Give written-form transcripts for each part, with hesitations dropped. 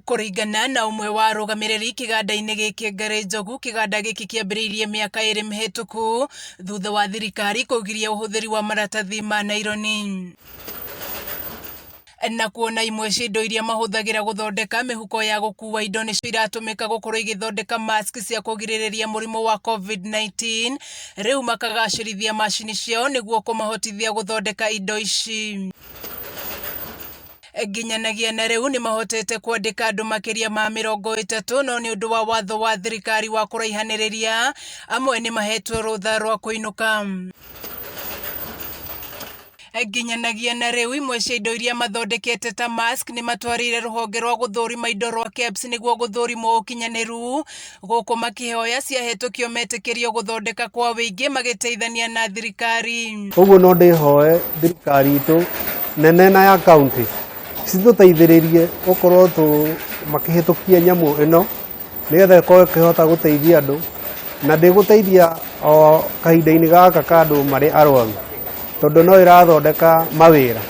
Kuringana na umwe wa arugamiriri kiganda-ini giki Ngari Njogu, kiganda giki kiambiriirie miaka 2 mihituku thutha wa thirikari kugiria uhuthiri wa maratathi ma naironi na kuona imwe cia indo iria mahuthagira guthondeka mihuko ya gukua indo nicio iratumika gukorwo igithondeka mask cia kugiririria murimu wa COVID-19 riu makagacirithia macini ciao niguo kumahotithia guthondeka indo ici. Nginyanagia na riu ni mahotete kwandika andu makiria ma 30 no ni undu wa watho wa thirikari wa kuraihaniriria amwe ni mahetwo rutha rwa kuinuka. Nginyanagia na riu imwe cia indo iria mathondekete ta mask ni matwarire ruhonge rwa guthurima indo rwa KEBS niguo guthurimwo ukinyaniru guku makihoya ciahetukio metikirio guthondeka kwa wingi magiteithania na thirikari. Uguo no ndihoe thirikari itu nene na ya county cituteithiririe ukorwo tu makihitukia nyamu ino nigetha ko kihota guteithia andu na ndiguteithia o kahinda-ini gaka kandu mari arwaru tondu no irathondeka mawira.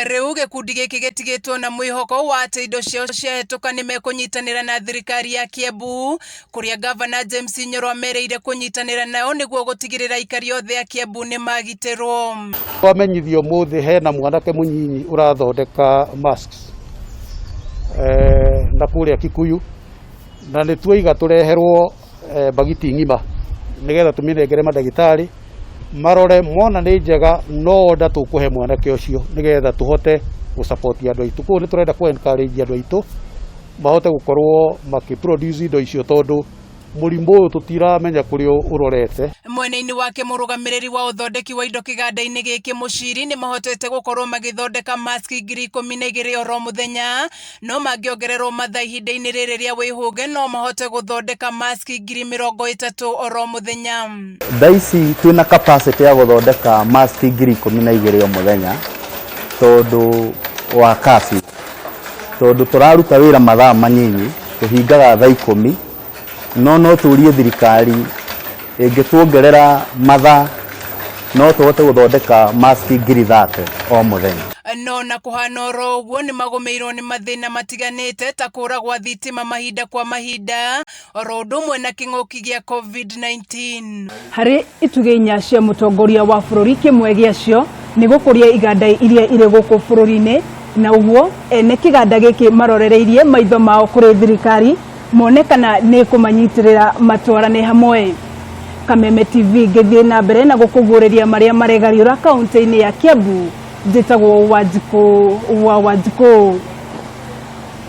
Riu gikundi giki gitigitwo na mwihoko wa ati indo ciao ciahetuka ni mekunyitanira na thirikari ya Kiambu kuria Governor James Nyoro ameriire kunyitanira nao niguo gutigirira aikari othe a Kiambu ni magitirwo. Wamenyithio muthi hena mwanake munyinyi urathondeka masks na kuria Kikuyu na ni tuiga tureherwo bagiti ngima nigetha tuminengere madagitari marore mona ni njega no nda tukuhe mwanake ucio nigetha tuhote gusupport andu aitu ko ni turenda ku encourage andu aitu mahote gukorwo makiproduce indo icio tondu murimbo uyu tutiramenya kuri urorete. Mwena-ini wake murugamiriri wa uthondeki wa indo kiganda-ini giki Muciri ni mahotete gukorwo magithondeka mask 12,000 oro muthenya no mangiongererwo mathaa ihinda-ini riri ria wihunge no mahote guthondeka mask 30,000 oro muthenya. Thaici twina capacity ya guthondeka mask 12,000 o muthenya tondu wa kafi tondu turaruta wira mathaa manyinyi tuhingaga thaa 10 no turie thirikari ingituongerera mathaa no tuhote guthondeka mask 30,000 o muthenya. No na kuhana oro uguo ni magumirwo ni mathina matiganite ta kura gwa thitima mahinda kwa mahinda oro undu umwe na king'uki gia COVID-19. Hari ituge inya cia mutongoria wa bururi kimwe giacio ni gukuria iganda iria ire guku bururi-ini na uguo ene kiganda giki marorereirie maitho mao kuri thirikari monekana ni kumanyitirira matwarane hamwe. Kameme TV githie na mbere na gukuguriria maria maregariura kaunti-ini ya Kiambu. Njitagwo Wanjikũ wa Wanjikũ.